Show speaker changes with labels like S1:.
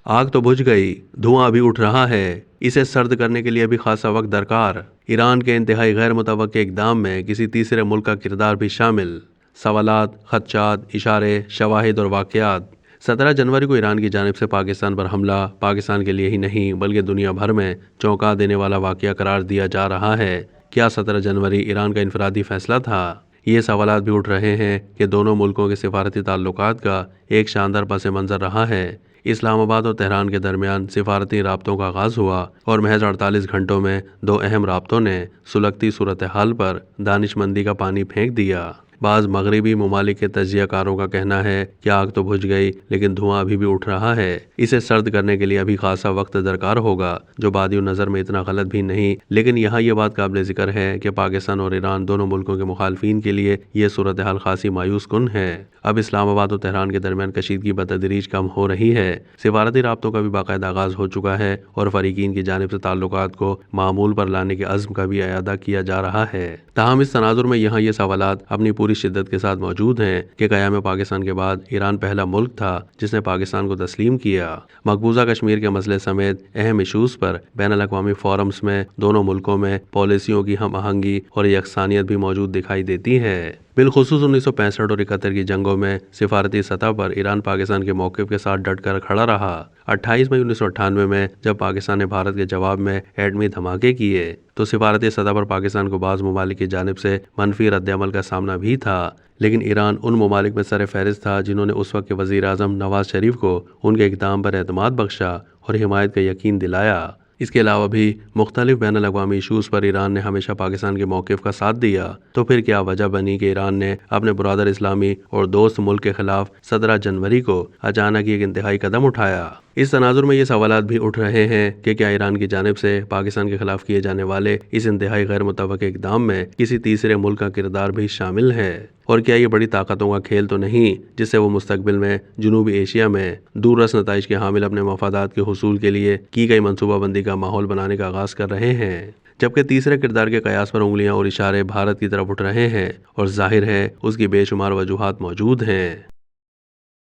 S1: आग तो बुझ गई, धुआं अभी उठ रहा है। इसे सर्द करने के लिए भी खासा वक्त दरकार। ईरान के इंतहाई गैर मुतवक्के इक़दाम में किसी तीसरे मुल्क का किरदार भी शामिल। सवालात, खदशात, इशारे, शवाहिद और वाक़यात। 17 जनवरी को ईरान की जानिब से पाकिस्तान पर हमला पाकिस्तान के लिए ही नहीं बल्कि दुनिया भर में चौंका देने वाला वाक़या करार दिया जा रहा है। क्या 17 जनवरी ईरान का इनफरादी फैसला था? ये सवालात भी उठ रहे हैं कि दोनों मुल्कों के सिफारती ताल्लुकात का एक शानदार पस मंज़र रहा है। इस्लामाबाद और तेहरान के दरमियान सिफारती राब्तों का आगाज़ हुआ और महज 48 घंटों में दो अहम राब्तों ने सुलगती सूरत हाल पर दानिशमंदी का पानी फेंक दिया। बाज़ मगरबी ममालिक के तजियाकारों का कहना है कि आग तो बुझ गई लेकिन धुआं अभी भी उठ रहा है। इसे सर्द करने के लिए अभी खासा वक्त दरकार होगा, जो बादियो नज़र में इतना गलत भी नहीं। लेकिन यहाँ ये बात काबिल ज़िक्र है कि पाकिस्तान और ईरान दोनों मुल्कों के मुखालफिन के लिए ये सूरत हाल खासी मायूस कुन है। अब इस्लामाबाद और तेहरान के दरमियान कशीदगी बतदरीज कम हो रही है। सिफारती राब्तों का भी बाकायदा आगाज़ हो चुका है और फरीकीन की जानिब से ताल्लुकात को मामूल पर लाने के अज़्म का भी अयादा किया जा रहा है। ताहम इस तनाजुर में यहाँ ये सवालात अपनी पूरी शिद्दत के साथ मौजूद हैं कि क़याम पाकिस्तान के बाद ईरान पहला मुल्क था जिसने पाकिस्तान को तस्लीम किया। मकबूजा कश्मीर के मसले समेत अहम इशूज़ पर बैनुल-अक़वामी फोरम्स में दोनों मुल्कों में पॉलिसियों की हम आहंगी और यकसानियत भी मौजूद दिखाई देती है। बिलखुसूस 1965 और 71 की जंगों में सिफारती सतह पर ईरान पाकिस्तान के मौक़िफ़ के साथ डट कर खड़ा रहा। 28 मई 1998 में जब पाकिस्तान ने भारत के जवाब में एटमी धमाके किए तो सिफारती सतह पर पाकिस्तान को बाज़ ममालिक की जानिब से मनफी रद्द-ए-अमल का सामना भी था। लेकिन ईरान उन ममालिक में सर फहरिस्त था जिन्होंने उस वक्त के वज़ीर आज़म नवाज शरीफ को उनके इक़दाम पर एतमाद बख्शा और हिमायत का यकीन दिलाया। इसके अलावा भी मुख्तलिफ बैनुल-अक़वामी इशूज़ पर ईरान ने हमेशा पाकिस्तान के मौक़िफ़ का साथ दिया। तो फिर क्या वजह बनी कि ईरान ने अपने बुरादर इस्लामी और दोस्त मुल्क के खिलाफ 17 जनवरी को अचानक एक इंतहाई कदम उठाया? इस तनाजुर में ये सवालात भी उठ रहे हैं कि क्या ईरान की जानिब से पाकिस्तान के खिलाफ किए जाने वाले इस इंतहाई गैर मुतवक्के इक़दाम में किसी तीसरे मुल्क का किरदार भी शामिल है? और क्या ये बड़ी ताकतों का खेल तो नहीं जिससे वो मुस्तकबिल में जनूबी एशिया में दूररस नताइज के हामिल अपने मफादात के हुसूल के लिए की गई मनसूबाबंदी का माहौल बनाने का आगाज़ कर रहे हैं? जबकि तीसरे किरदार के कयास पर उंगलियां और इशारे भारत की तरफ उठ रहे हैं और जाहिर है उसकी बेशुमार वजूहात मौजूद हैं।